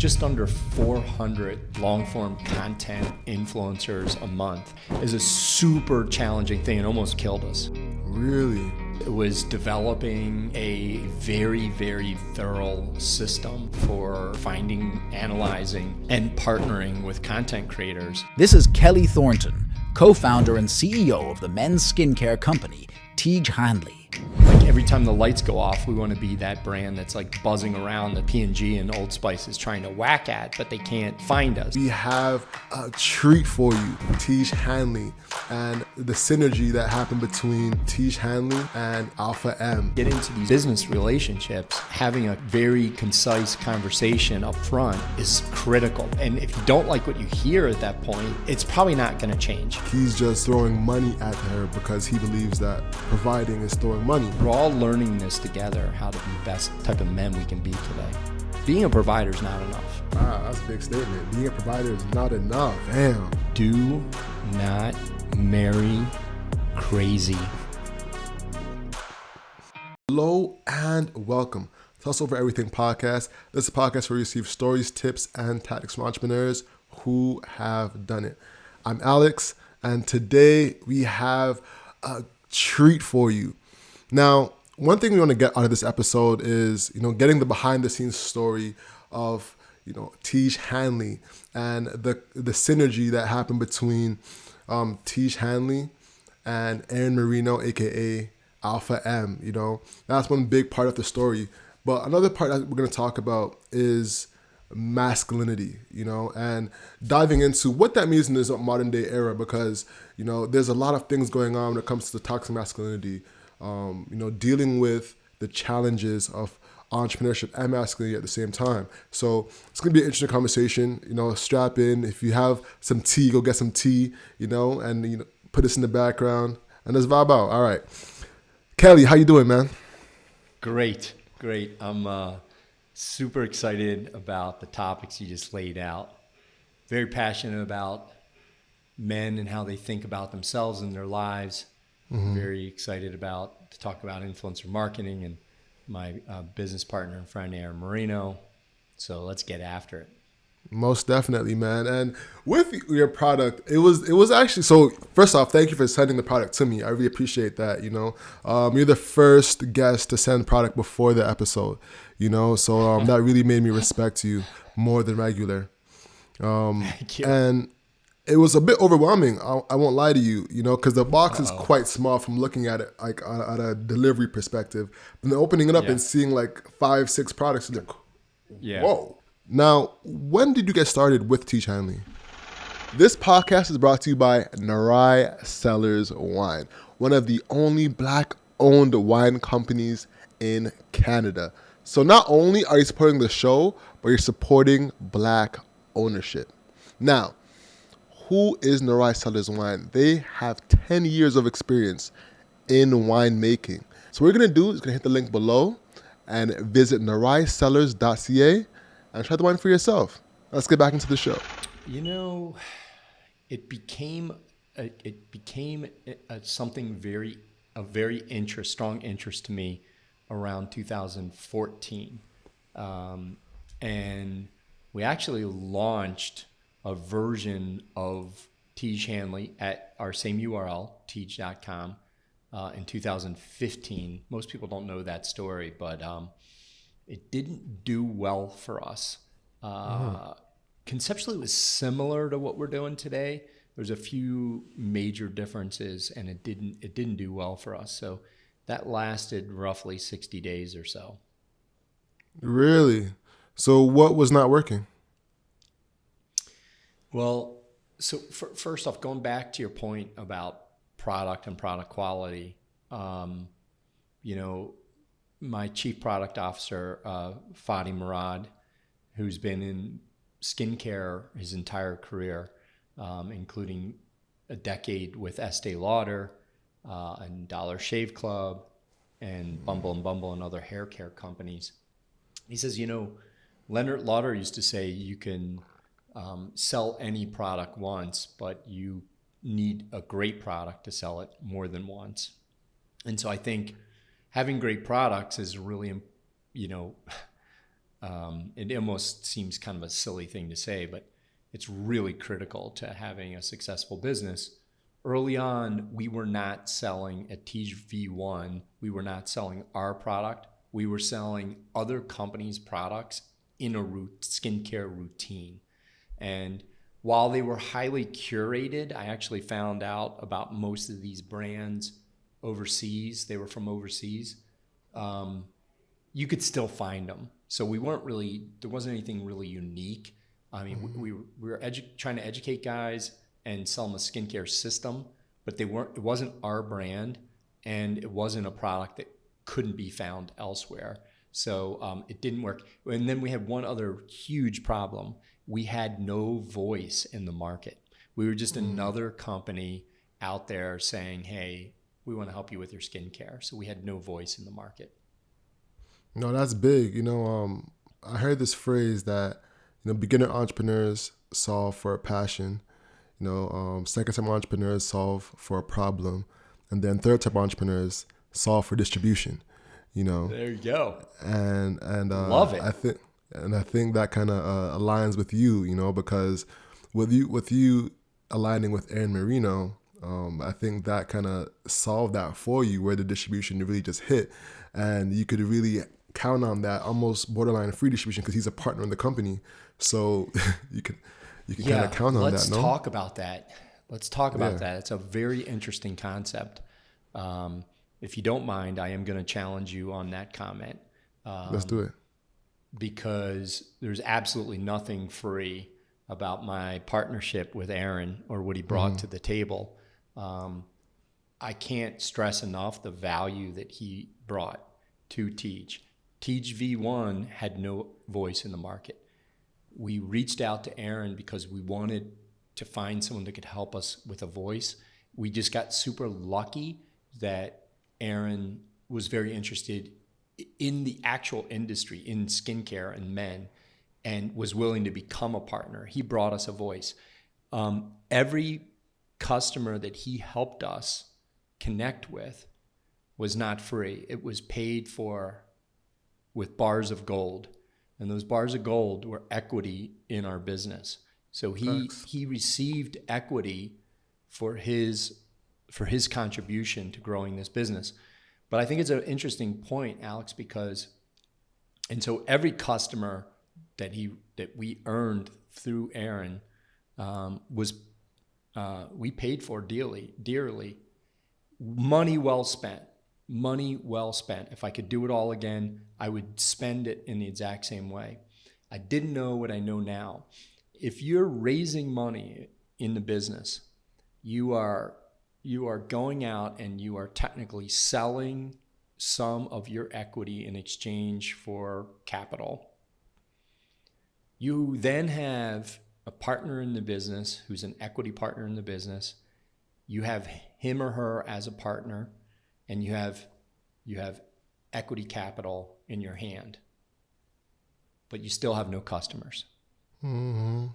just under 400 long-form content influencers a month is a super challenging thing and almost killed us. Really? It was developing a very, very thorough system for finding, analyzing, and partnering with content creators. This is Kelley Thornton, co-founder and CEO of the men's skincare company, Tiege Hanley. Like every time the lights go off, we want to be that brand that's like buzzing around that P&G and Old Spice is trying to whack at, but they can't find us. We have a treat for you, Tiege Hanley, and the synergy that happened between Tiege Hanley and Alpha M. Get into these business relationships, having a very concise conversation up front is critical. And if you don't like what you hear at that point, it's probably not going to change. He's just throwing money at her because he believes that providing is throwing money. We're all learning this together, how to be the best type of men we can be today. Being a provider is not enough. Wow, that's a big statement. Being a provider is not enough. Damn. Do not marry crazy. Hello and welcome to Hustle for Everything podcast. This is a podcast where we receive stories, tips, and tactics from entrepreneurs who have done it. I'm Alex, and today we have a treat for you. Now, one thing we want to get out of this episode is, getting the behind the scenes story of, Tiege Hanley and the synergy that happened between Tiege Hanley and Marino, aka Alpha M. That's one big part of the story. But another part that we're going to talk about is masculinity, and diving into what that means in this modern day era, because, there's a lot of things going on when it comes to toxic masculinity, dealing with the challenges of entrepreneurship and masculinity at the same time. So it's going to be an interesting conversation, strap in. If you have some tea, go get some tea, and, put this in the background and let's vibe out. All right. Kelley, how you doing, man? Great. I'm super excited about the topics you just laid out. Very passionate about men and how they think about themselves and their lives. Mm-hmm. Very excited to talk about influencer marketing and my business partner and friend, Marino. So let's get after it. Most definitely, man. And with your product, it was actually, so first off, thank you for sending the product to me. I really appreciate that. You're the first guest to send product before the episode, so that really made me respect you more than regular. Thank you. And it was a bit overwhelming. I won't lie to you, because the box is quite small from looking at it, like at a delivery perspective. And then opening it up and seeing like 5-6 products, like, whoa. Now, when did you get started with Tiege Hanley? This podcast is brought to you by Narai Cellars Wine, one of the only Black-owned wine companies in Canada. So not only are you supporting the show, but you're supporting Black ownership. Now, who is Narai Cellars Wine? They have 10 years of experience in winemaking. So what we're going to do is hit the link below and visit naraicellars.ca and try the wine for yourself. Let's get back into the show. It became something very strong interest to me around 2014. And we actually launched a version of Tiege Hanley at our same URL, tiege.com, in 2015. Most people don't know that story, but it didn't do well for us. Conceptually, it was similar to what we're doing today. There's a few major differences, and it didn't do well for us. So that lasted roughly 60 days or so. Really? So what was not working? Well, so first off, going back to your point about product and product quality, my chief product officer, Fadi Murad, who's been in skincare his entire career, including a decade with Estee Lauder and Dollar Shave Club and Bumble and other hair care companies. He says, Leonard Lauder used to say you can sell any product once, but you need a great product to sell it more than once. And so I think having great products is really, It almost seems kind of a silly thing to say, but it's really critical to having a successful business. Early on, we were not selling at Tiege V1. We were not selling our product. We were selling other companies' products in a skincare routine. And while they were highly curated, I actually found out about most of these brands overseas. They were from overseas. You could still find them. So there wasn't anything really unique. I mean, we were trying to educate guys and sell them a skincare system, but it wasn't our brand, and it wasn't a product that couldn't be found elsewhere. So it didn't work. And then we had one other huge problem. We had no voice in the market. We were just another company out there saying, hey, we want to help you with your skincare. So we had no voice in the market. No, that's big. I heard this phrase that, beginner entrepreneurs solve for a passion. Second-time entrepreneurs solve for a problem. And then third-time entrepreneurs solve for distribution. There you go. And love it. I think that kind of aligns with you, because with you aligning with Aaron Marino, I think that kind of solved that for you, where the distribution really just hit, and you could really count on that almost borderline free distribution because he's a partner in the company. So you can kind of count on that. Let's talk about that. That. It's a very interesting concept. If you don't mind, I am going to challenge you on that comment. Let's do it. Because there's absolutely nothing free about my partnership with Aaron or what he brought to the table. I can't stress enough the value that he brought to Tiege. Tiege V1 had no voice in the market. We reached out to Aaron because we wanted to find someone that could help us with a voice. We just got super lucky that Aaron was very interested in the actual industry, in skincare and men, and was willing to become a partner. He brought us a voice. Every customer that he helped us connect with was not free. It was paid for with bars of gold. And those bars of gold were equity in our business. So he received equity for his contribution to growing this business. But I think it's an interesting point, Alex, so every customer that we earned through Aaron we paid for dearly. Money well spent. If I could do it all again, I would spend it in the exact same way. I didn't know what I know now. If you're raising money in the business, you are going out and you are technically selling some of your equity in exchange for capital. You then have a partner in the business who's an equity partner in the business. You have him or her as a partner, and you have equity capital in your hand, but you still have no customers. Mm-hmm.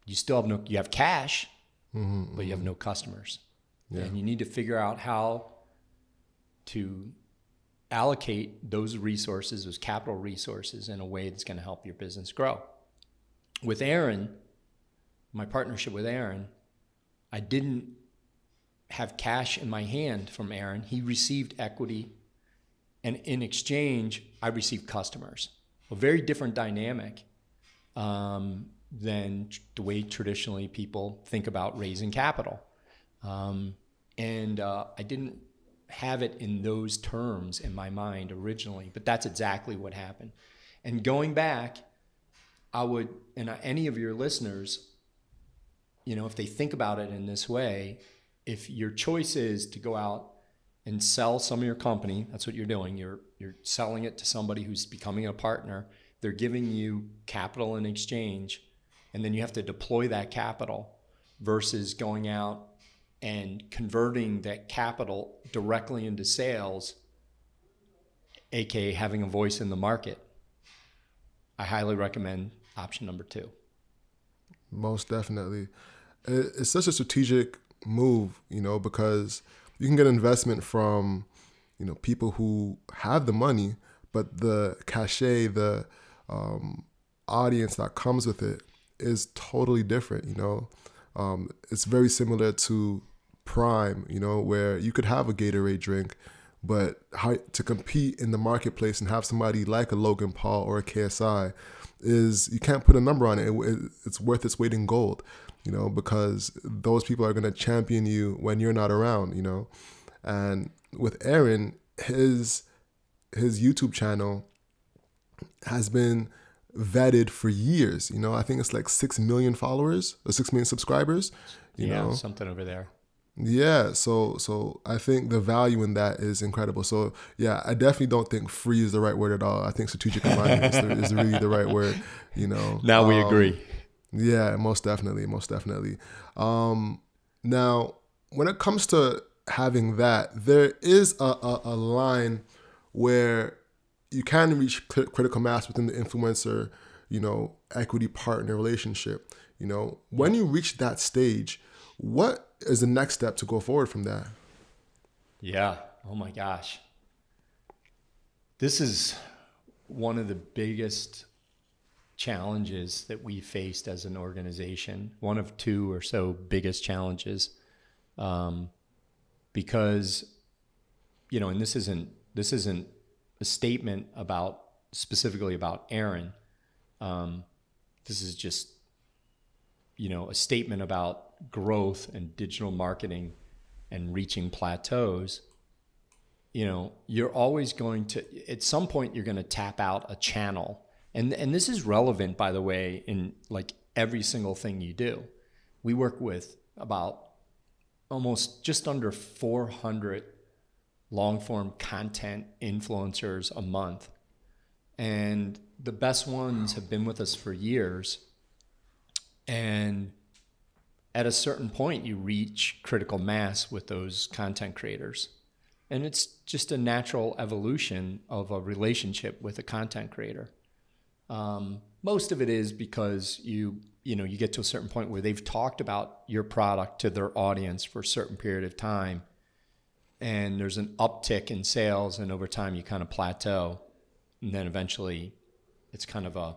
You have cash, but you have no customers. Yeah. And you need to figure out how to allocate those resources, those capital resources, in a way that's going to help your business grow. With Aaron, my partnership with Aaron, I didn't have cash in my hand from Aaron. He received equity, and in exchange, I received customers. A very different dynamic than the way traditionally people think about raising capital. I didn't have it in those terms in my mind originally, but that's exactly what happened. And going back, any of your listeners, if they think about it in this way, if your choice is to go out and sell some of your company, that's what you're doing. You're selling it to somebody who's becoming a partner. They're giving you capital in exchange, and then you have to deploy that capital versus going out and converting that capital directly into sales, aka having a voice in the market. I highly recommend option number 2. Most definitely. It's such a strategic move, because you can get investment from, people who have the money, but the cachet, the audience that comes with it is totally different. It's very similar to Prime, where you could have a Gatorade drink, but to compete in the marketplace and have somebody like a Logan Paul or a KSI is, you can't put a number on it. It's worth its weight in gold, because those people are going to champion you when you're not around, And with Aaron, his YouTube channel has been vetted for years. I think it's like 6 million followers or 6 million subscribers. Something over there. Yeah, so I think the value in that is incredible. So yeah, I definitely don't think free is the right word at all. I think strategic alignment is really the right word. Now we agree. Yeah, most definitely. Now, when it comes to having that, there is a line where you can reach critical mass within the influencer, equity partner relationship. When you reach that stage, what is the next step to go forward from that? Yeah. Oh my gosh. This is one of the biggest challenges that we faced as an organization. One of two or so biggest challenges. Because, and this isn't a statement specifically about Aaron. This is just, a statement about growth and digital marketing and reaching plateaus. You're always going to, at some point, you're going to tap out a channel. And this is relevant, by the way, in like every single thing you do. We work with about almost just under 400 long-form content influencers a month. And the best ones have been with us for years. And at a certain point, you reach critical mass with those content creators. And it's just a natural evolution of a relationship with a content creator. Most of it is because you get to a certain point where they've talked about your product to their audience for a certain period of time. And there's an uptick in sales, and over time you kind of plateau. And then eventually it's kind of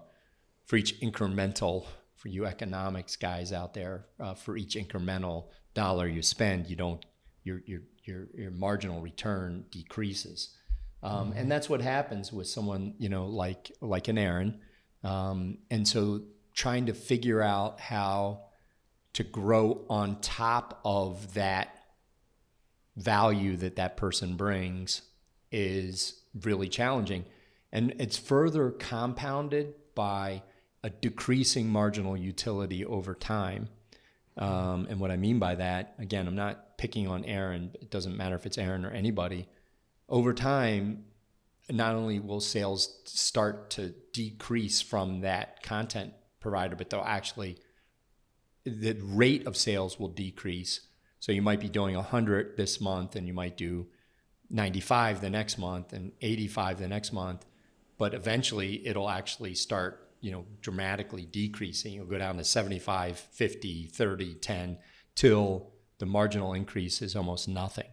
for each incremental, for you economics guys out there, for each incremental dollar you spend, your marginal return decreases. And that's what happens with someone, like an Aaron. And so trying to figure out how to grow on top of that value that person brings is really challenging. And it's further compounded by a decreasing marginal utility over time. And what I mean by that, again, I'm not picking on Aaron. It doesn't matter if it's Aaron or anybody. Over time, not only will sales start to decrease from that content provider, but the rate of sales will decrease. So you might be doing 100 this month, and you might do 95 the next month and 85 the next month. But eventually it'll actually start, dramatically decreasing. You'll go down to 75, 50, 30, 10, till the marginal increase is almost nothing.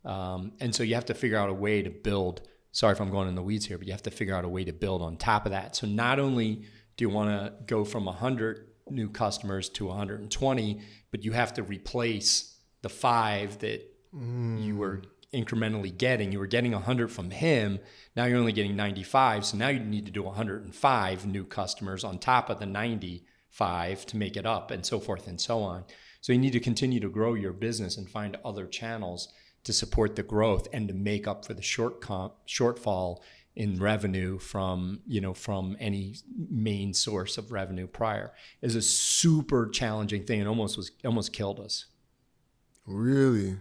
And so you have to figure out a way to build, sorry if I'm going in the weeds here, but you have to figure out a way to build on top of that. So not only do you want to go from 100 new customers to 120, but you have to replace the 5 that you were incrementally getting. You were getting 100 from him. Now you're only getting 95. So now you need to do 105 new customers on top of the 95 to make it up, and so forth and so on. So you need to continue to grow your business and find other channels to support the growth and to make up for the shortfall in revenue from any main source of revenue prior. Is a super challenging thing and almost killed us. Really?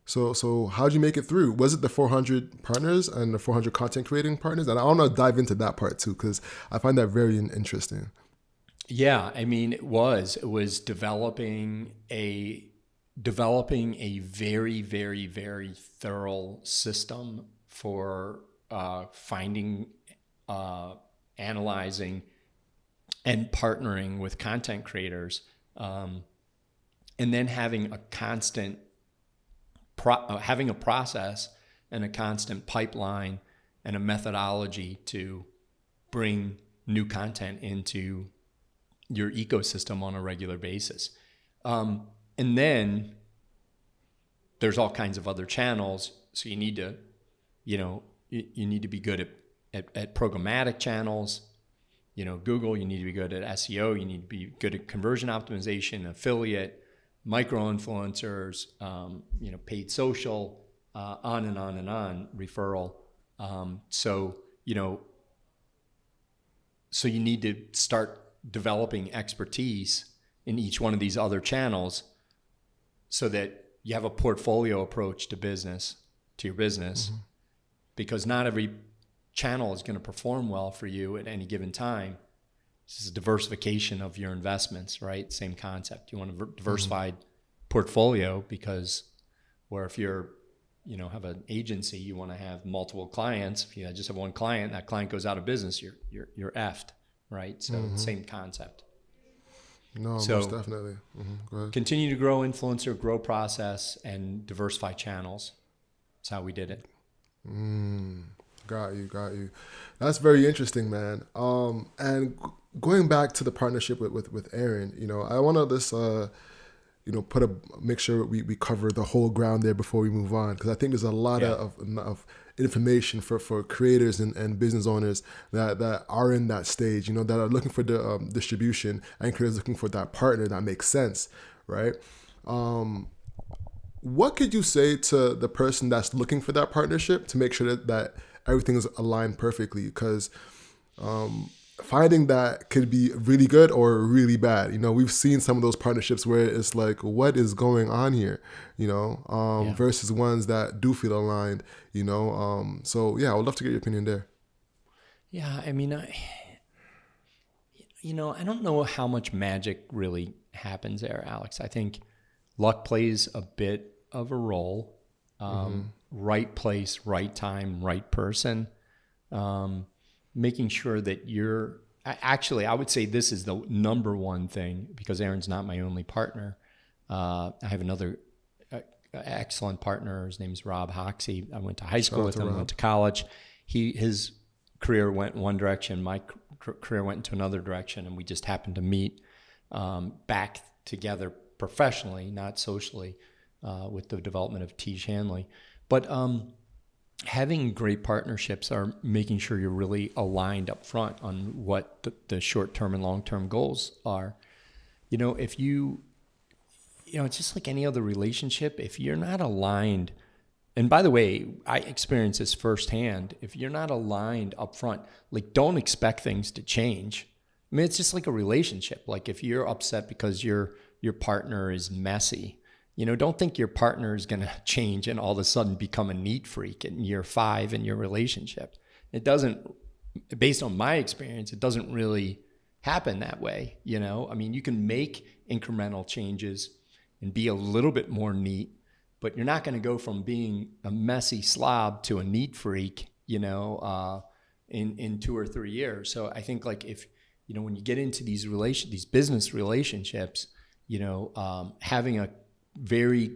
So how'd you make it through? Was it the 400 partners and the 400 content creating partners? And I want to dive into that part too, because I find that very interesting. Yeah, I mean, it was developing a very, very, very thorough system for finding, analyzing, and partnering with content creators, and then having a constant having a process and a constant pipeline and a methodology to bring new content into your ecosystem on a regular basis. And then there's all kinds of other channels. So you need to, you need to be good at programmatic channels. Google, you need to be good at SEO. You need to be good at conversion optimization, affiliate, micro-influencers, paid social, on and on and on, referral. So you need to start developing expertise in each one of these other channels so that you have a portfolio approach to your business, because not every channel is going to perform well for you at any given time. This is a diversification of your investments, right? Same concept. You want a diversified portfolio, because where if you're, have an agency, you want to have multiple clients. If you just have one client, that client goes out of business, you're effed, right? So same concept. No, so most definitely. Go ahead. Continue to grow influencer, grow process, and diversify channels. That's how we did it. Got you. That's very interesting, man. And going back to the partnership with Aaron, I want to just, make sure we cover the whole ground there before we move on, because I think there's a lot of information for creators and business owners that are in that stage, that are looking for the distribution, and creators looking for that partner that makes sense, right? What could you say to the person that's looking for that partnership to make sure that everything is aligned perfectly? Because finding that could be really good or really bad. We've seen some of those partnerships where it's like, what is going on here? Versus ones that do feel aligned. So yeah, I would love to get your opinion there. Yeah, I mean, I don't know how much magic really happens there, Alex. I think luck plays a bit of a role. Right place, right time, right person. Making sure that I would say this is the number one thing, because Aaron's not my only partner. I have another excellent partner. His name's Rob Hoxie. I went to high school with him, went to college. His career went one direction. My career went into another direction, and we just happened to meet back together professionally, not socially, with the development of Tiege Hanley. But having great partnerships are making sure you're really aligned up front on what the short-term and long-term goals are. If it's just like any other relationship. If you're not aligned, and by the way, I experienced this firsthand, if you're not aligned up front, like, don't expect things to change. I mean, it's just like a relationship. Like, if you're upset because your partner is messy, don't think your partner is going to change and all of a sudden become a neat freak in year 5 in your relationship. It doesn't, based on my experience, it doesn't really happen that way. I mean, you can make incremental changes and be a little bit more neat, but you're not going to go from being a messy slob to a neat freak, in 2 or 3 years. So I think, like, if, when you get into these business relationships, having a very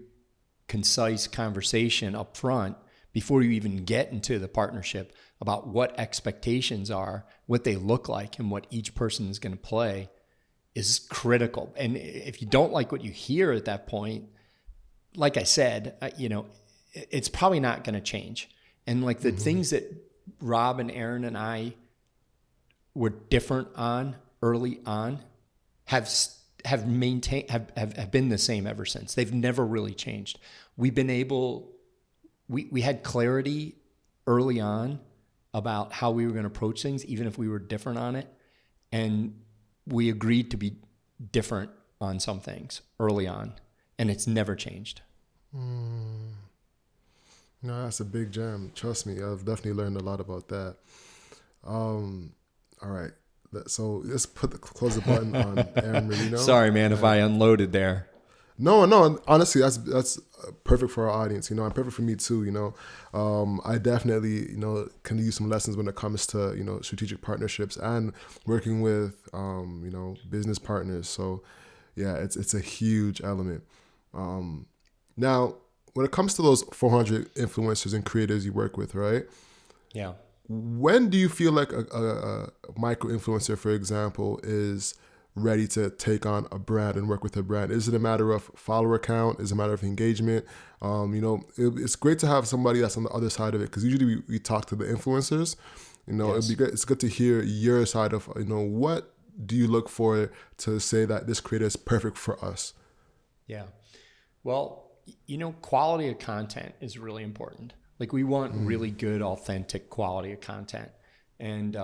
concise conversation up front before you even get into the partnership about what expectations are, what they look like, and what each person is going to play is critical. And if you don't like what you hear at that point, like I said, it's probably not going to change. And like the things that Rob and Aaron and I were different on early on have been the same ever since. They've never really changed. We've been able, we had clarity early on about how we were going to approach things, even if we were different on it. And we agreed to be different on some things early on, and it's never changed. No, that's a big gem. Trust me, I've definitely learned a lot about that. All right. So let's close the button on Aaron Marino. Sorry, man, if I unloaded there. No. Honestly, that's perfect for our audience. And perfect for me too. I definitely can use some lessons when it comes to strategic partnerships and working with business partners. So yeah, it's a huge element. Now, when it comes to those 400 influencers and creators you work with, right? Yeah. When do you feel like a micro influencer, for example, is ready to take on a brand and work with a brand? Is it a matter of follower count? Is it a matter of engagement? It's great to have somebody that's on the other side of it, because usually we talk to the influencers. Yes. It'd be good. It's good to hear your side of, what do you look for to say that this creator is perfect for us? Yeah. Well, quality of content is really important. Like, we want really good, authentic quality of content. And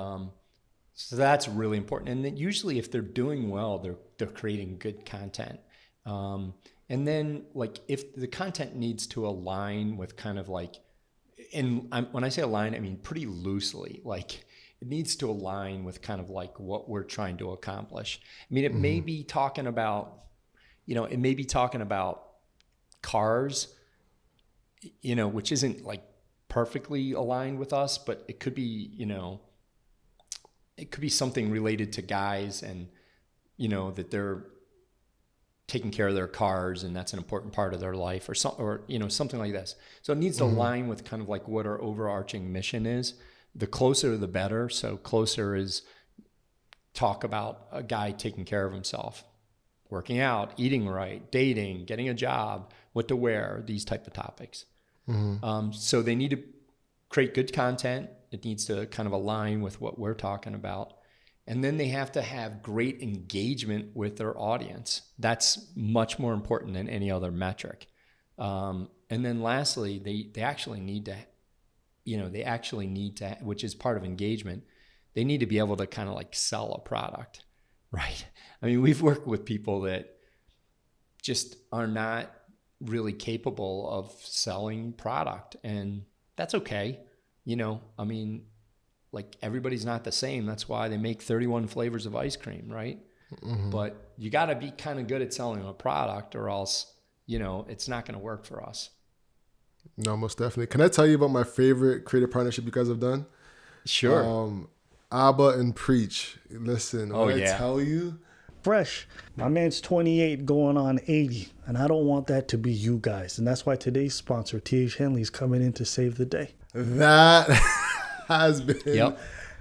so that's really important. And then usually if they're doing well, they're creating good content. And then, like, if the content needs to align with kind of like, when I say align, I mean pretty loosely. Like, it needs to align with kind of like what we're trying to accomplish. I mean, it may be talking about, cars, which isn't like perfectly aligned with us, but it could be, it could be something related to guys, and, that they're taking care of their cars and that's an important part of their life, or something like this. So it needs to align with kind of like what our overarching mission is. The closer, the better. So closer is talk about a guy taking care of himself, working out, eating right, dating, getting a job, what to wear, these type of topics. So they need to create good content. It needs to kind of align with what we're talking about. And then they have to have great engagement with their audience. That's much more important than any other metric. And then lastly, they actually need to, which is part of engagement, they need to be able to kind of like sell a product, right? I mean, we've worked with people that just are not really capable of selling product, and that's okay. I mean, like, everybody's not the same. That's why they make 31 flavors of ice cream, right? But you got to be kind of good at selling a product, or else, it's not going to work for us. No, most definitely. Can I tell you about my favorite creative partnership you guys have done? Sure. Abba and Preach. Listen, I tell you, fresh. My man's 28 going on 80, and I don't want that to be you guys. And that's why today's sponsor, Tiege Hanley, is coming in to save the day. that has been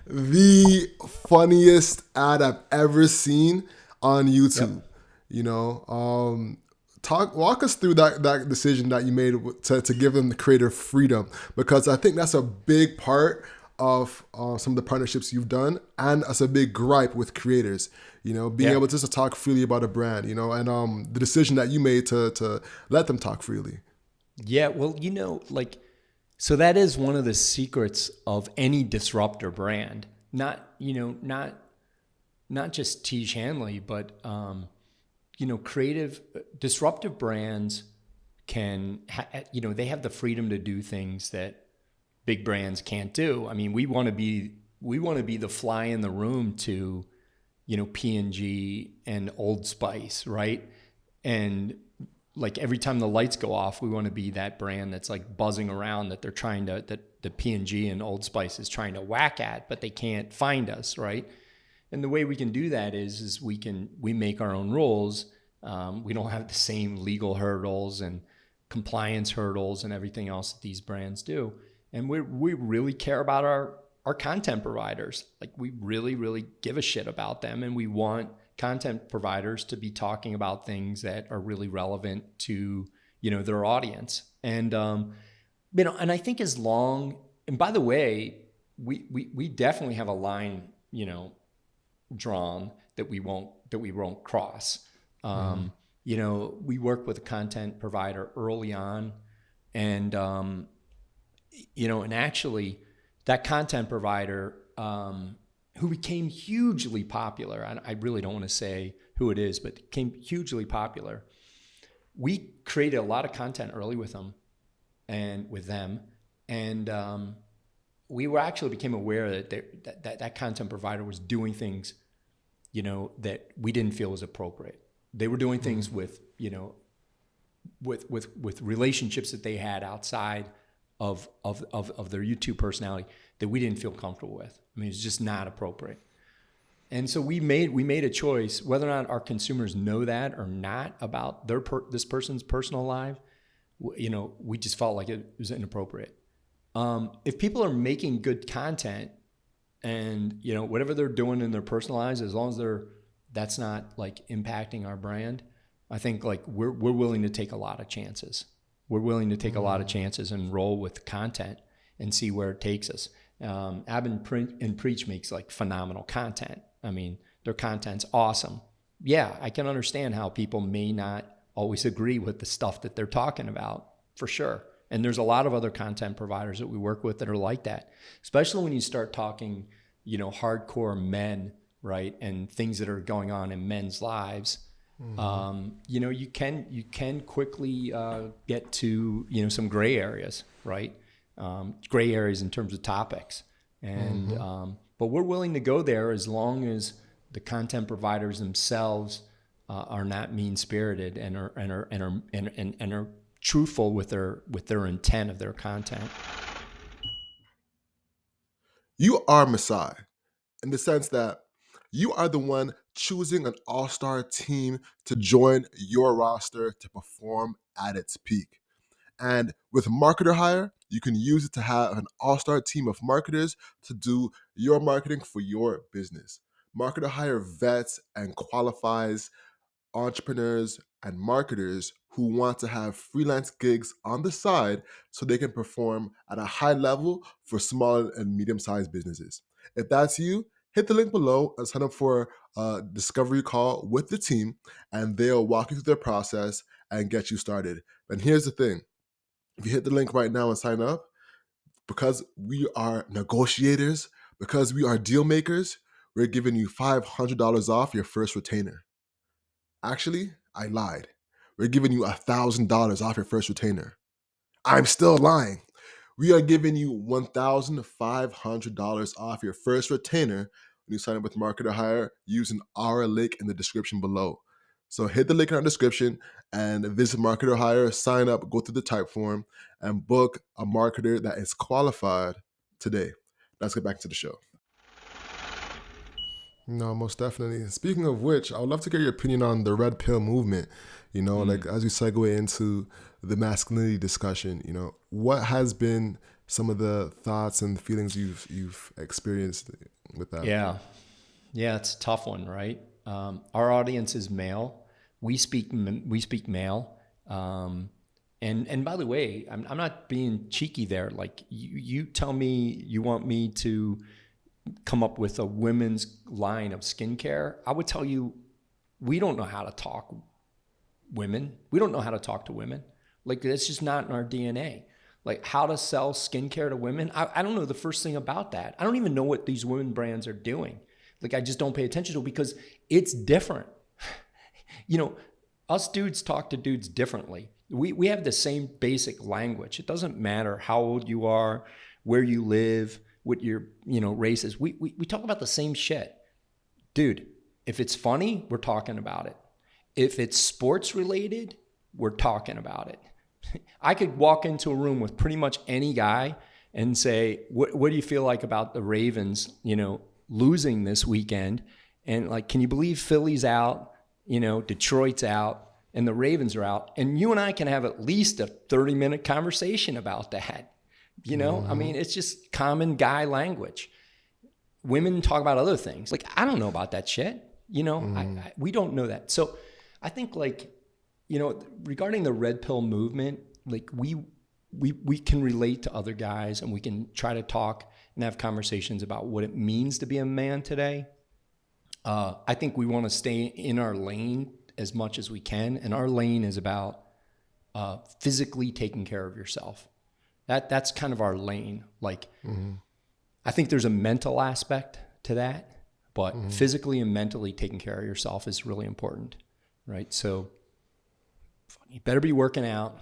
the funniest ad I've ever seen on YouTube. Walk us through that decision that you made to give them the creative freedom, because I think that's a big part of some of the partnerships you've done, and that's a big gripe with creators, being able just to talk freely about a brand, and the decision that you made to let them talk freely. Yeah, well, so that is one of the secrets of any disruptor brand. Not just Tiege Hanley, but creative disruptive brands can they have the freedom to do things that big brands can't do. I mean, we want to be the fly in the room to P&G and Old Spice, right? And like, every time the lights go off, we want to be that brand that's like buzzing around, that that the P&G and Old Spice is trying to whack at, but they can't find us, right? And the way we can do that is we make our own rules. We don't have the same legal hurdles and compliance hurdles and everything else that these brands do. And we really care about our content providers. Like, we really, really give a shit about them, and we want content providers to be talking about things that are really relevant to their audience. And and I think and by the way, we definitely have a line drawn that we won't cross. We work with a content provider early on, and and actually that content provider who became hugely popular, I really don't want to say who it is, but became hugely popular. We created a lot of content early with them, and we became aware that content provider was doing things, that we didn't feel was appropriate. They were doing things with relationships that they had outside of their YouTube personality that we didn't feel comfortable with. I mean, it's just not appropriate. And so we made a choice, whether or not our consumers know that or not about this person's personal life. We just felt like it was inappropriate. If people are making good content and, you know, whatever they're doing in their personal lives, as long as that's not like impacting our brand, I think like we're willing to take a lot of chances. We're willing to take a lot of chances and roll with content and see where it takes us. Ab and Preach makes like phenomenal content. I mean, their content's awesome. Yeah, I can understand how people may not always agree with the stuff that they're talking about, for sure. And there's a lot of other content providers that we work with that are like that, especially when you start talking, you know, hardcore men, right? And things that are going on in men's lives. You know, you can quickly get to, you know, some gray areas, right? Gray areas in terms of topics. And, but we're willing to go there as long as the content providers themselves are not mean-spirited and are truthful with their intent of their content. You are Messiah in the sense that you are the one choosing an all-star team to join your roster to perform at its peak. And with Marketer Hire, you can use it to have an all-star team of marketers to do your marketing for your business. Marketer Hire vets and qualifies entrepreneurs and marketers who want to have freelance gigs on the side so they can perform at a high level for small and medium-sized businesses. If that's you, hit the link below and sign up for a discovery call with the team, and they'll walk you through their process and get you started. And here's the thing. If you hit the link right now and sign up, because we are negotiators, because we are deal makers, we're giving you $500 off your first retainer. Actually, I lied. We're giving you $1,000 off your first retainer. I'm still lying. We are giving you $1,500 off your first retainer when you sign up with Marketer Hire using our link in the description below. So hit the link in our description and visit Marketer Hire, sign up, go through the type form, and book a marketer that is qualified today. Let's get back to the show. No, most definitely. Speaking of which, I would love to get your opinion on the red pill movement. You know, like as we segue into the masculinity discussion, you know, what has been some of the thoughts and feelings you've experienced with that? Yeah, it's a tough one, right? Our audience is male. We speak male. And by the way, I'm not being cheeky there. Like you tell me you want me to come up with a women's line of skincare, I would tell you, we don't know how to talk women. We don't know how to talk to women. Like, that's just not in our DNA. Like, how to sell skincare to women, I don't know the first thing about that. I don't even know what these women brands are doing. Like, I just don't pay attention to it because it's different. You know, us dudes talk to dudes differently. We have the same basic language. It doesn't matter how old you are, where you live, what your, you know, race is. We talk about the same shit. Dude, if it's funny, we're talking about it. If it's sports related, we're talking about it. I could walk into a room with pretty much any guy and say, what do you feel like about the Ravens, you know, losing this weekend? And like, can you believe Philly's out, you know, Detroit's out, and the Ravens are out? And you and I can have at least a 30-minute conversation about that. You know, I mean, it's just common guy language. Women talk about other things. Like, I don't know about that shit. You know, we don't know that. So I think, like, you know, regarding the red pill movement, like we can relate to other guys and we can try to talk and have conversations about what it means to be a man today. I think we want to stay in our lane as much as we can. And our lane is about physically taking care of yourself. That's kind of our lane. Like, I think there's a mental aspect to that, but physically and mentally taking care of yourself is really important, right? So you better be working out,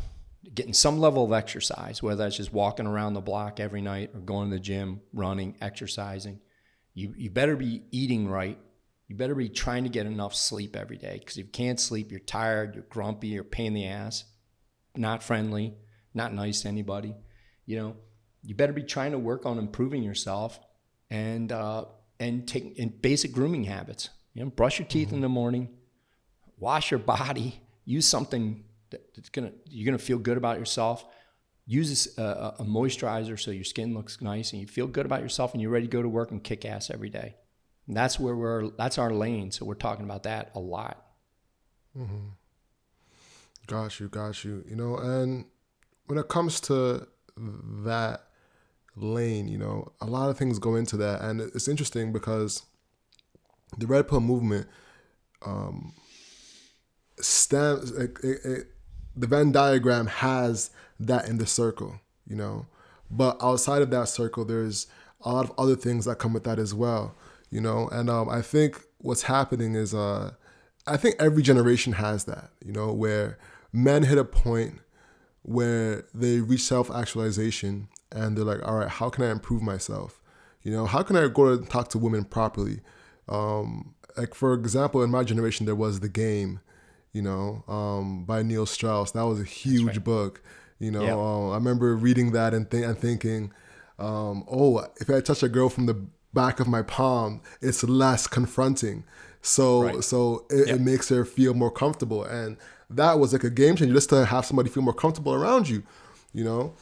getting some level of exercise, whether that's just walking around the block every night or going to the gym, running, exercising. You better be eating right. You better be trying to get enough sleep every day, because if you can't sleep, you're tired, you're grumpy, you're a pain in the ass, not friendly, not nice to anybody. You know, you better be trying to work on improving yourself and take basic grooming habits. You know, brush your teeth in the morning, wash your body, use something that's you're gonna feel good about yourself. use a moisturizer so your skin looks nice and you feel good about yourself and you're ready to go to work and kick ass every day. And that's that's our lane. So we're talking about that a lot. Mm-hmm. Got you. You know, and when it comes to that lane, you know, a lot of things go into that. And it's interesting because the Red Pill movement stems, the Venn diagram has that in the circle, you know. But outside of that circle, there's a lot of other things that come with that as well, you know. And I think what's happening is, I think every generation has that, you know, where men hit a point where they reach self-actualization and they're like, all right, how can I improve myself? You know, how can I go and talk to women properly? Like, for example, in my generation, there was The Game, you know, by Neil Strauss. That was a huge book. You know, Yeah. I remember reading that and thinking, oh, if I touch a girl from the back of my palm, it's less confronting. So it makes her feel more comfortable. And that was like a game changer, just to have somebody feel more comfortable around you, you know?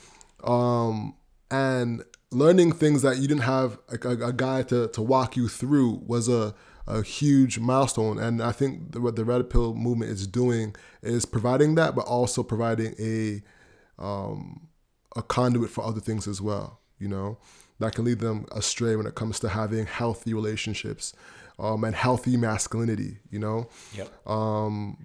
And learning things that you didn't have like a guy to walk you through was a huge milestone. And I think what the Red Pill movement is doing is providing that, but also providing a conduit for other things as well, you know, that can lead them astray when it comes to having healthy relationships, and healthy masculinity, you know? Yep.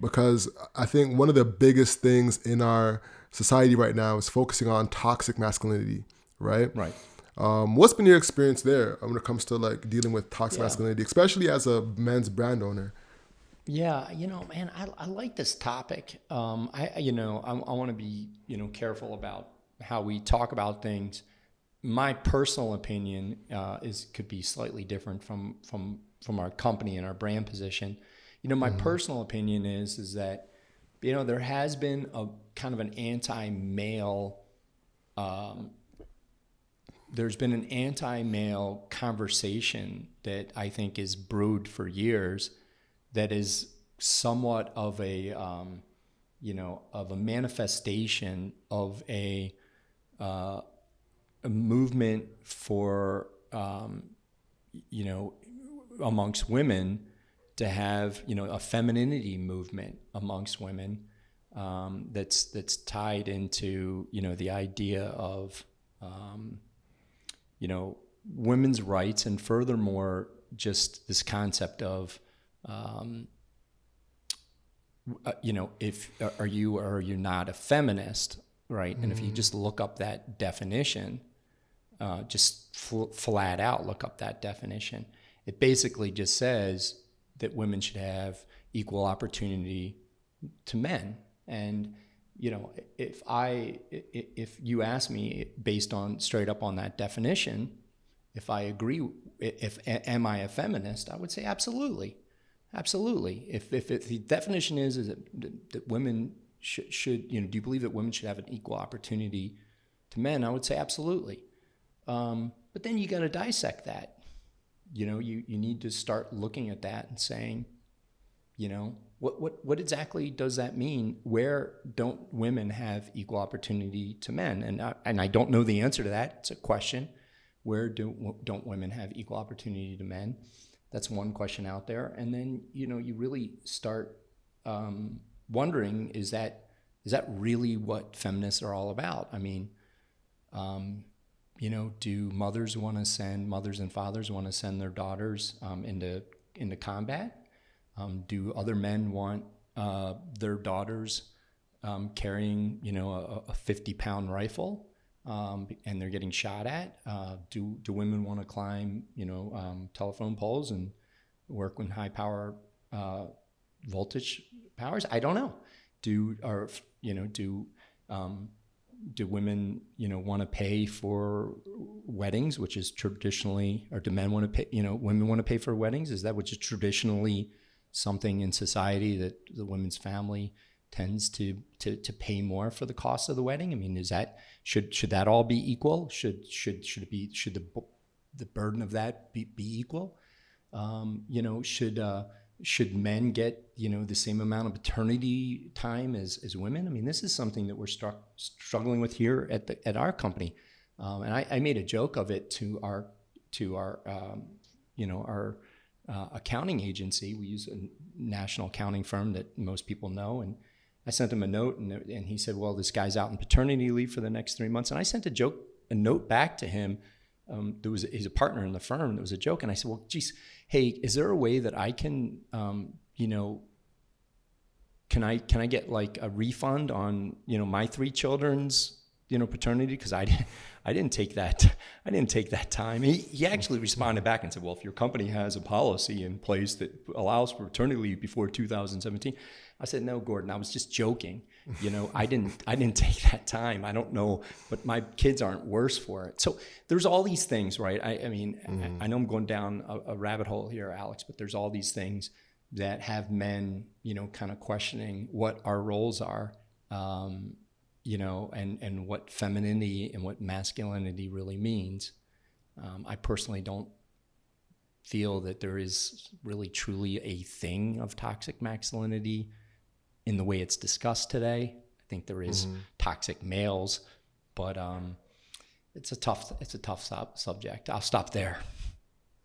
Because I think one of the biggest things in our society right now is focusing on toxic masculinity, right? Right. What's been your experience there when it comes to like dealing with toxic masculinity, especially as a men's brand owner? Yeah, you know, man, I like this topic. I want to be, you know, careful about how we talk about things. My personal opinion could be slightly different from our company and our brand position. You know, my personal opinion is that, you know, there has been a kind of an anti-male, there's been an anti-male conversation that I think is brewed for years that is somewhat of a, you know, of a manifestation of a movement for, you know, amongst women to have, you know, a femininity movement amongst women, that's tied into, you know, the idea of, you know, women's rights, and furthermore, just this concept of, you know, if are you or are you not a feminist, right? And if you just look up that definition, just flat out look up that definition, it basically just says that women should have equal opportunity to men. And, you know, if you ask me based on straight up on that definition, if I agree, am I a feminist? I would say absolutely. Absolutely. If the definition is that women should, you know, do you believe that women should have an equal opportunity to men? I would say absolutely. But then you got to dissect that. You know, you need to start looking at that and saying, you know, what exactly does that mean? Where don't women have equal opportunity to men? And I don't know the answer to that. It's a question. Where don't women have equal opportunity to men? That's one question out there. And then, you know, you really start wondering, is that really what feminists are all about? I mean, you know, do mothers and fathers want to send their daughters into combat? Do other men want their daughters carrying, you know, a 50-pound rifle and they're getting shot at? Do women want to climb, you know, telephone poles and work with high power voltage powers? I don't know. Do women, you know, want to pay for weddings, which is traditionally, or do men want to pay, you know, women want to pay for weddings? Is that which is traditionally something in society that the women's family tends to pay more for the cost of the wedding? I mean, is that, should that all be equal? Should the burden of that be equal? You know, should should men get, the same amount of paternity time as women? I mean, this is something that we're struggling with here at our company. And I made a joke of it to our accounting agency. We use a national accounting firm that most people know. And I sent him a note, and he said, well, this guy's out on paternity leave for the next 3 months. And I sent a note back to him. He's a partner in the firm. There was a joke. And I said, well, geez, hey, is there a way that I can, can I get like a refund on, my 3 children's, paternity? Because I didn't take that time. He actually responded back and said, well, if your company has a policy in place that allows for paternity leave before 2017. I said, no, Gordon, I was just joking. I didn't take that time. I don't know, but my kids aren't worse for it. So there's all these things, right? I know I'm going down a rabbit hole here, Alex, but there's all these things that have men, kind of questioning what our roles are, and what femininity and what masculinity really means. I personally don't feel that there is really truly a thing of toxic masculinity in the way it's discussed today. I think there is toxic males, but it's a tough subject. I'll stop there.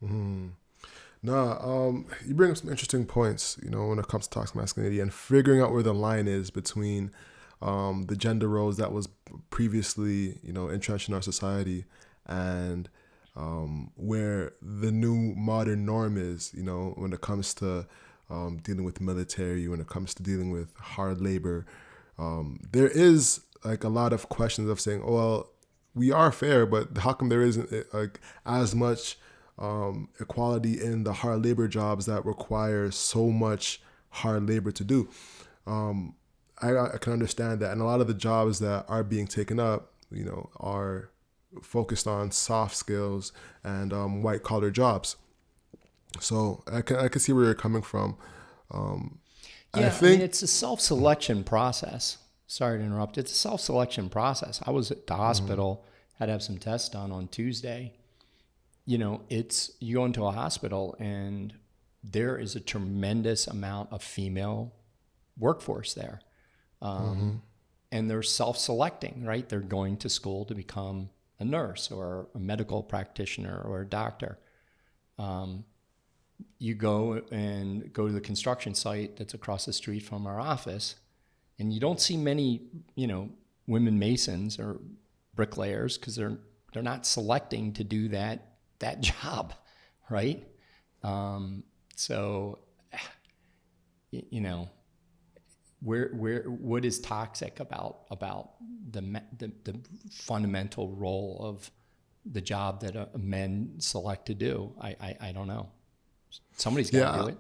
You bring up some interesting points, when it comes to toxic masculinity and figuring out where the line is between the gender roles that was previously, entrenched in our society and where the new modern norm is, when it comes to dealing with military, when it comes to dealing with hard labor. There is like a lot of questions of saying, oh, well, we are fair, but how come there isn't like as much equality in the hard labor jobs that require so much hard labor to do? I can understand that. And a lot of the jobs that are being taken up, are focused on soft skills and white collar jobs. So I can see where you're coming from. I think it's a self-selection process. Sorry to interrupt. It's a self-selection process. I was at the hospital, had to have some tests done on Tuesday. You go into a hospital and there is a tremendous amount of female workforce there. And they're self-selecting, right? They're going to school to become a nurse or a medical practitioner or a doctor. You go to the construction site that's across the street from our office, and you don't see many, women masons or bricklayers because they're not selecting to do that job, right? What is toxic about the fundamental role of the job that men select to do? I don't know. Somebody's got to do it.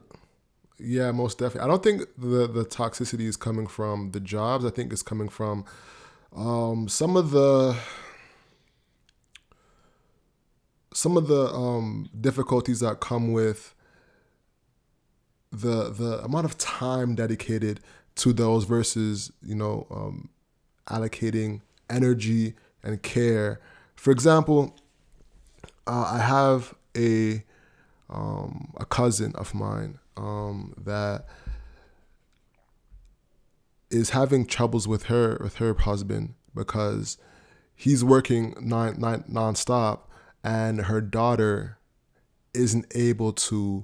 Yeah, most definitely. I don't think the toxicity is coming from the jobs. I think it's coming from some of the difficulties that come with the amount of time dedicated to those versus, allocating energy and care. For example, I have a cousin of mine that is having troubles with her husband because he's working nonstop, and her daughter isn't able to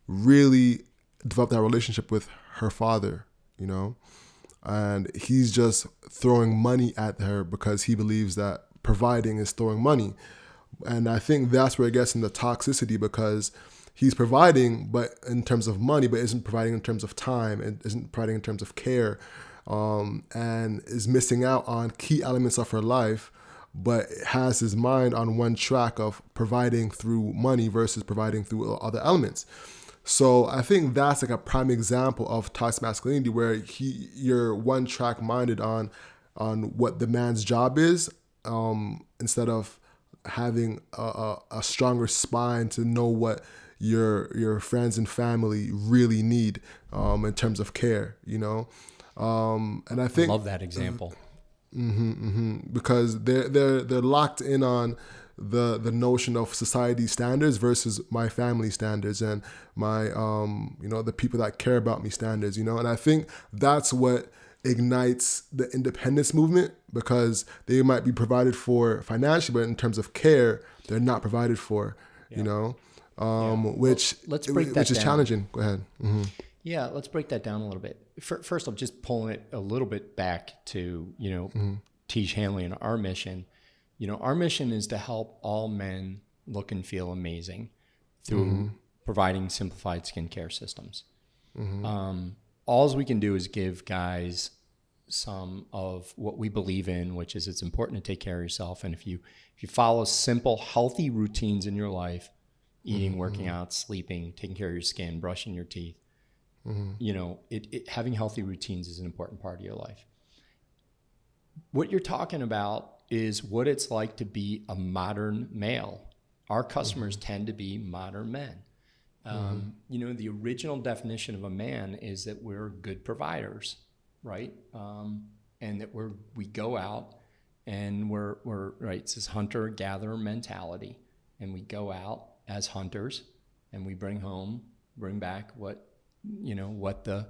really develop that relationship with her father, and he's just throwing money at her because he believes that providing is throwing money. And I think that's where it gets into toxicity, because he's providing, but in terms of money, but isn't providing in terms of time and isn't providing in terms of care, and is missing out on key elements of her life, but has his mind on one track of providing through money versus providing through other elements. So I think that's like a prime example of toxic masculinity, where you're one track minded on what the man's job is, instead of having a stronger spine to know what your friends and family really need in terms of care, and I think I love that example. Because they're locked in on the notion of society standards versus my family standards and my the people that care about me standards, and I think that's what ignites the independence movement, because they might be provided for financially, but in terms of care, they're not provided for, which let's break that which is down. challenging. Go ahead. Mm-hmm. Yeah, let's break that down a little bit. First, I'm just pulling it a little bit back to, Tiege Hanley and our mission. Our mission is to help all men look and feel amazing through providing simplified skincare systems. All we can do is give guys some of what we believe in, which is it's important to take care of yourself. And if you follow simple, healthy routines in your life, eating, working out, sleeping, taking care of your skin, brushing your teeth, having healthy routines is an important part of your life. What you're talking about is what it's like to be a modern male. Our customers tend to be modern men. The original definition of a man is that we're good providers, right? And that we go out and we're right. It's this hunter-gatherer mentality, and we go out as hunters, and we bring back what the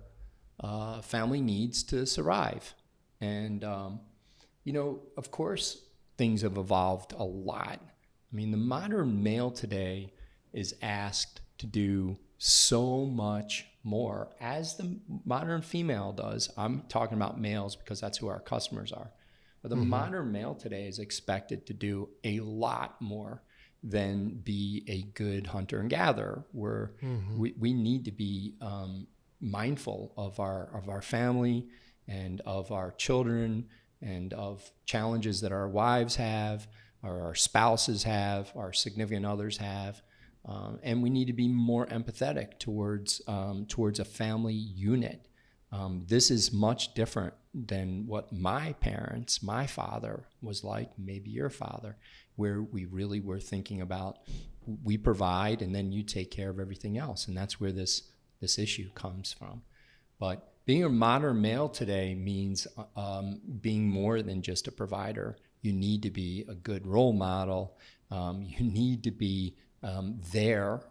family needs to survive. And of course, things have evolved a lot. I mean, the modern male today is asked to do so much more, as the modern female does. I'm talking about males because that's who our customers are. But the modern male today is expected to do a lot more than be a good hunter and gatherer. We need to be mindful of our family and of our children and of challenges that our wives have, or our spouses have, our significant others have. And we need to be more empathetic towards a family unit. This is much different than what my father was like, maybe your father, where we really were thinking about, we provide and then you take care of everything else. And that's where this issue comes from. But being a modern male today means being more than just a provider. You need to be a good role model. You need to be there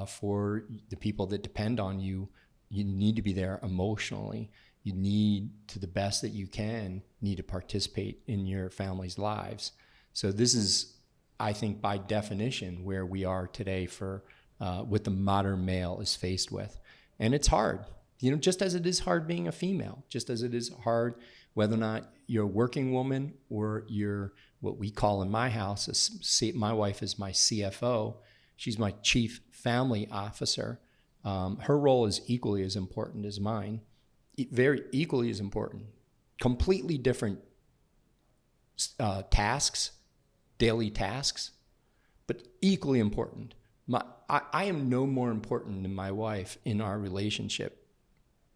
for the people that depend on you. You need to be there emotionally. You need, to the best that you can, need to participate in your family's lives. So this is, I think, by definition, where we are today for what the modern male is faced with. And it's hard, just as it is hard being a female, just as it is hard whether or not you're a working woman or you're what we call in my house, my wife is my CFO. She's my chief family officer. Her role is equally as important as mine, very equally as important. Completely different tasks, daily tasks, but equally important. I am no more important than my wife in our relationship,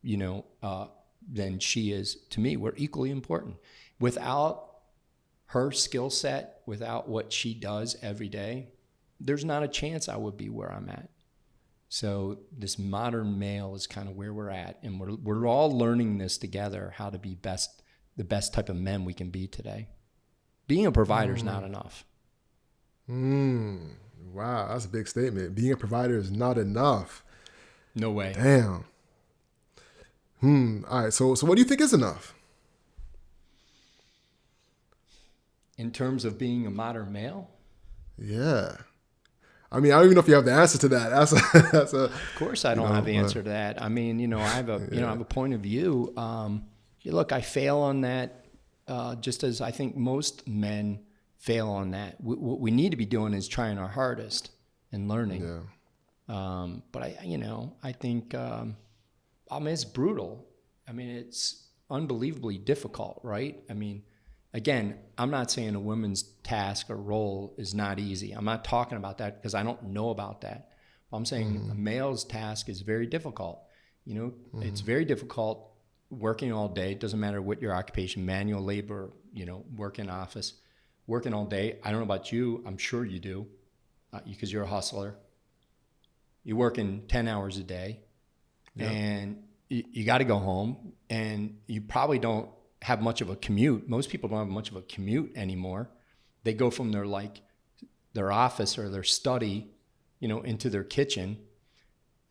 than she is to me. We're equally important. Without her skill set, without what she does every day, there's not a chance I would be where I'm at. So this modern male is kind of where we're at, and we're all learning this together, how to be the best type of men we can be today. Being a provider is not enough. Wow, that's a big statement. Being a provider is not enough. No way. Damn. All right. So what do you think is enough? In terms of being a modern male? Yeah. I mean, I don't even know if you have the answer to that. That's a. Of course, I don't have the answer to that. I mean, I have a, I have a point of view. Look, I fail on that, just as I think most men fail on that. What we need to be doing is trying our hardest and learning. Yeah. But I think, it's brutal. I mean, it's unbelievably difficult, right? I mean, again, I'm not saying a woman's task or role is not easy. I'm not talking about that because I don't know about that. I'm saying a male's task is very difficult. It's very difficult working all day. It doesn't matter what your occupation, manual labor, work in office, working all day. I don't know about you. I'm sure you do because you're a hustler. You're working 10 hours a day. Yep. And you got to go home, and you probably don't have much of a commute. Most people don't have much of a commute anymore. They go from their their office or their study, into their kitchen,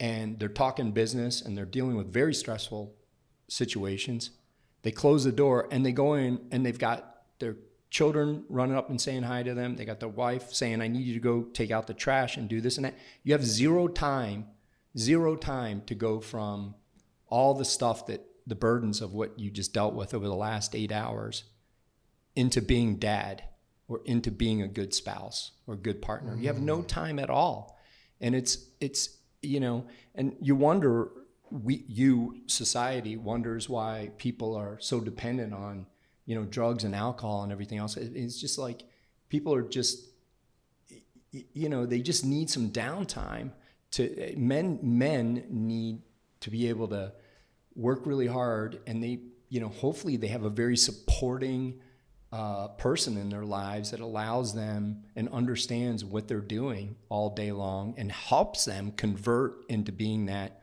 and they're talking business and they're dealing with very stressful situations. They close the door and they go in and they've got their children running up and saying hi to them. They got their wife saying, I need you to go take out the trash and do this and that. You have zero time to go from all the stuff that the burdens of what you just dealt with over the last 8 hours into being dad or into being a good spouse or a good partner. You have no time at all. And it's and you wonder, society wonders why people are so dependent on, drugs and alcohol and everything else. It's just like people are just, they just need some downtime. Men need to be able to work really hard, and they, hopefully they have a very supporting person in their lives that allows them and understands what they're doing all day long and helps them convert into being that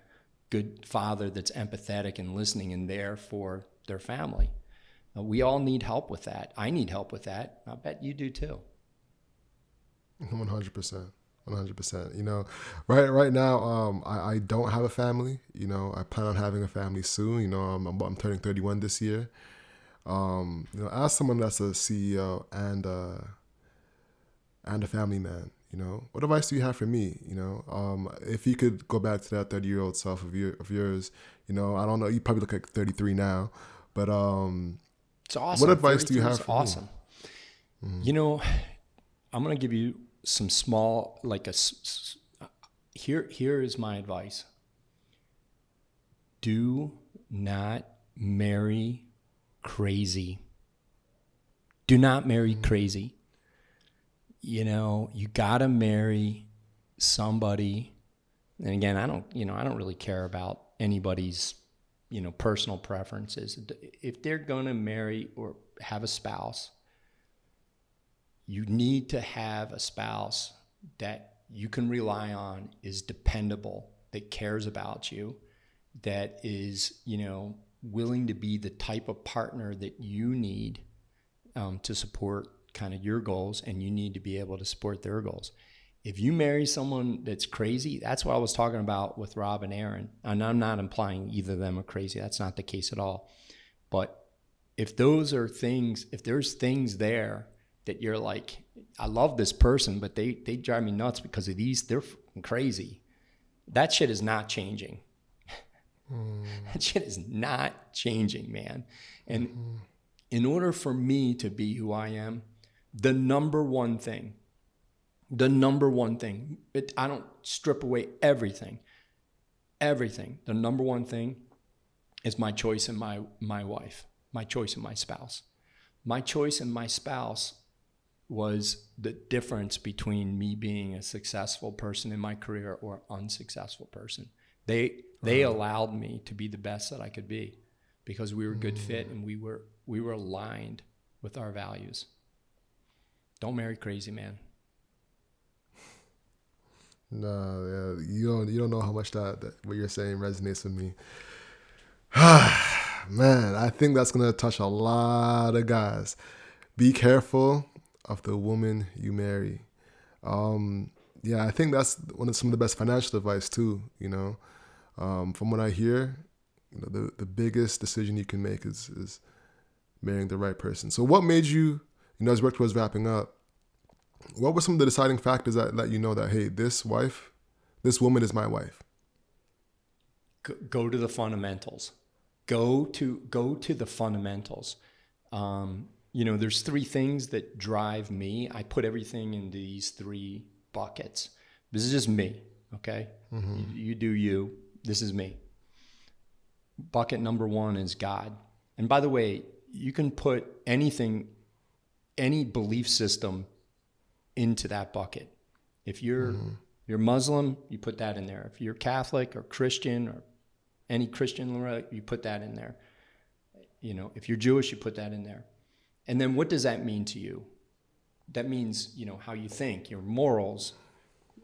good father that's empathetic and listening and there for their family. We all need help with that. I need help with that. I bet you do too. 100%. 100%. Right now, I don't have a family. I plan on having a family soon. I'm turning 31 this year. As someone that's a CEO and a family man, what advice do you have for me? If you could go back to that 30-year-old self of yours, I don't know, you probably look like 33 now, but it's awesome. What advice do you have for awesome. Me? I'm going to give you some small, here is my advice. Do not marry crazy. Do not marry crazy. You gotta marry somebody. And again, I don't really care about anybody's, personal preferences. If they're gonna marry or have a spouse, you need to have a spouse that you can rely on, is dependable, that cares about you, that is, willing to be the type of partner that you need to support kind of your goals, and you need to be able to support their goals. If you marry someone that's crazy, that's what I was talking about with Rob and Aaron. And I'm not implying either of them are crazy. That's not the case at all. But if there's things there that you're like, I love this person, but they drive me nuts because of these, they're crazy. That shit is not changing. That shit is not changing, man. And in order for me to be who I am, the number one thing, I don't strip away everything. The number one thing is my choice in my wife, my choice in my spouse. My choice in my spouse was the difference between me being a successful person in my career or unsuccessful person. They allowed me to be the best that I could be because we were a good fit and we were aligned with our values. Don't marry crazy, man. No, yeah, you don't know how much that what you're saying resonates with me. Man, I think that's gonna touch a lot of guys. Be careful of the woman you marry. Yeah, I think that's some of the best financial advice too. From what I hear, the biggest decision you can make is marrying the right person. So, what made you, as work was wrapping up, what were some of the deciding factors that let you know that, hey, this woman is my wife? Go to the fundamentals. Go to the fundamentals. There's three things that drive me. I put everything in these three buckets. This is just me, okay? Mm-hmm. You do you. This is me. Bucket number one is God. And by the way, you can put anything, any belief system into that bucket. If you're Muslim, you put that in there. If you're Catholic or Christian or any Christian, you put that in there. If you're Jewish, you put that in there. And then what does that mean to you? That means, how you think, your morals.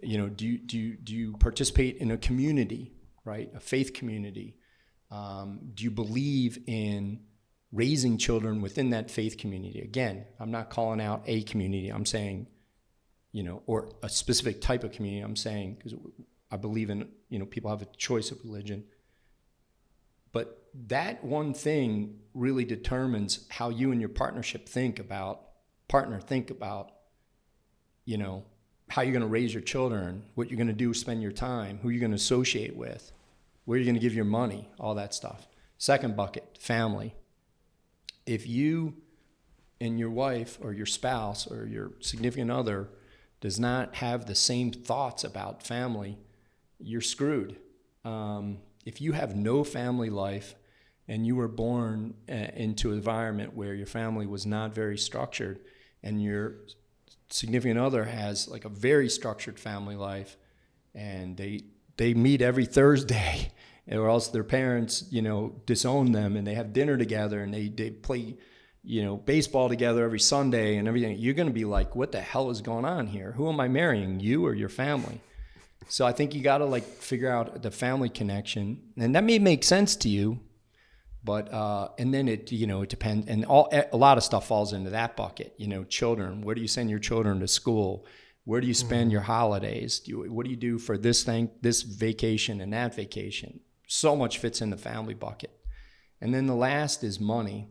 Do you participate in a community, right? A faith community? Do you believe in raising children within that faith community? Again, I'm not calling out a community. I'm saying or a specific type of community. I'm saying, because I believe in, people have a choice of religion. But that one thing really determines how you and your partner think about, how you're going to raise your children, what you're going to do, spend your time, who you're going to associate with, where you're going to give your money, all that stuff. Second bucket, family. If you and your wife or your spouse or your significant other does not have the same thoughts about family, you're screwed. If you have no family life and you were born into an environment where your family was not very structured, and your significant other has like a very structured family life, and they meet every Thursday, or else their parents, disown them, and they have dinner together, and they play, baseball together every Sunday and everything, you're going to be like, what the hell is going on here? Who am I marrying, you or your family? So I think you got to figure out the family connection, and that may make sense to you, but and then it depends, and a lot of stuff falls into that bucket. Children. Where do you send your children to school? Where do you spend your holidays? What do you do for this vacation and that vacation? So much fits in the family bucket, and then the last is money,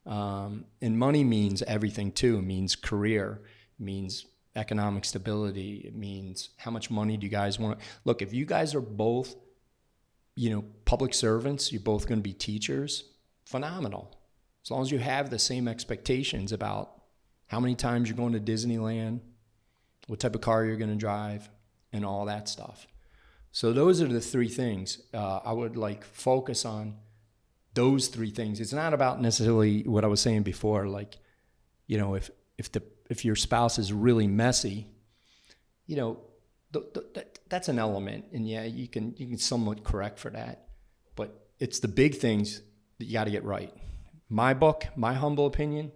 and money means everything too. It means career, it means economic stability. It means how much money do you guys want? Look, if you guys are both, public servants, you're both going to be teachers, phenomenal. As long as you have the same expectations about how many times you're going to Disneyland, what type of car you're going to drive, and all that stuff. So those are the three things. I would focus on those three things. It's not about necessarily what I was saying before, if your spouse is really messy, that's an element, and yeah, you can somewhat correct for that, but it's the big things that you got to get right. My book, my humble opinion,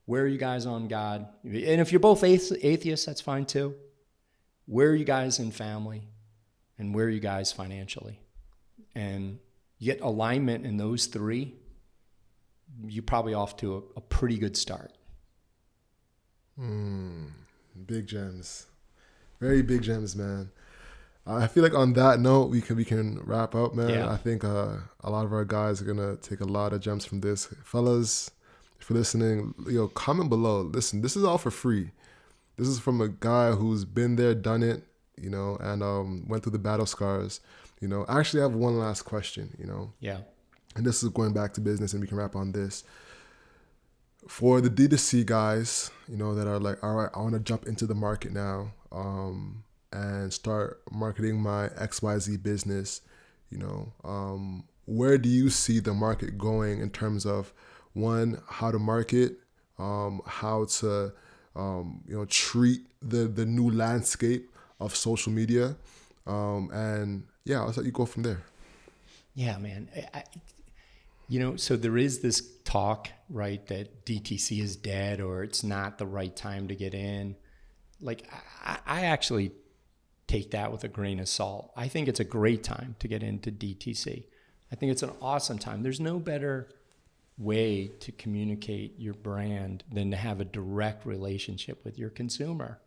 where are you guys on God? And if you're both atheists, that's fine too. Where are you guys in family, and where are you guys financially? And you get alignment in those three, you're probably off to a pretty good start. Big gems, very big gems, man. I feel like on that note, we can wrap up, man. Yeah. I think a lot of our guys are gonna take a lot of gems from this. Fellas, if you're listening, comment below. Listen, this is all for free. This is from a guy who's been there, done it, and went through the battle scars. I actually have one last question. Yeah. And this is going back to business, and we can wrap on this. For the D2C guys, that are like, all right, I want to jump into the market now, and start marketing my XYZ business, where do you see the market going in terms of, one, how to market, how to, treat the new landscape of social media, and yeah, I'll let you go from there. Yeah, man. So there is this talk, right, that DTC is dead, or it's not the right time to get in. I actually take that with a grain of salt. I think it's a great time to get into DTC. I think it's an awesome time. There's no better way to communicate your brand than to have a direct relationship with your consumer.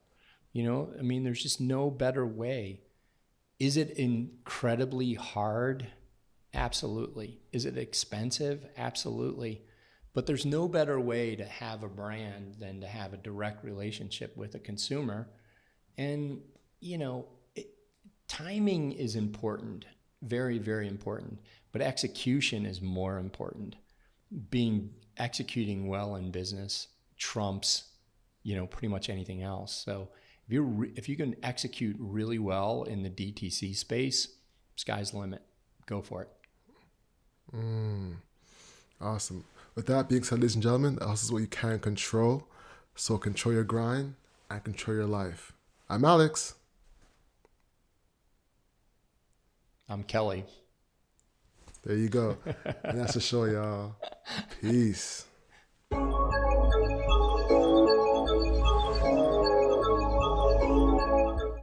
There's just no better way. Is it incredibly hard? Absolutely. Is it expensive? Absolutely. But there's no better way to have a brand than to have a direct relationship with a consumer. And, timing is important, very, very important, but execution is more important. Executing well in business trumps, pretty much anything else. So if you can execute really well in the DTC space, sky's the limit. Go for it. Awesome. With that being said, ladies and gentlemen, this is what you can control. So control your grind and control your life. I'm Alex. I'm Kelley. There you go. And that's the show, y'all. Peace.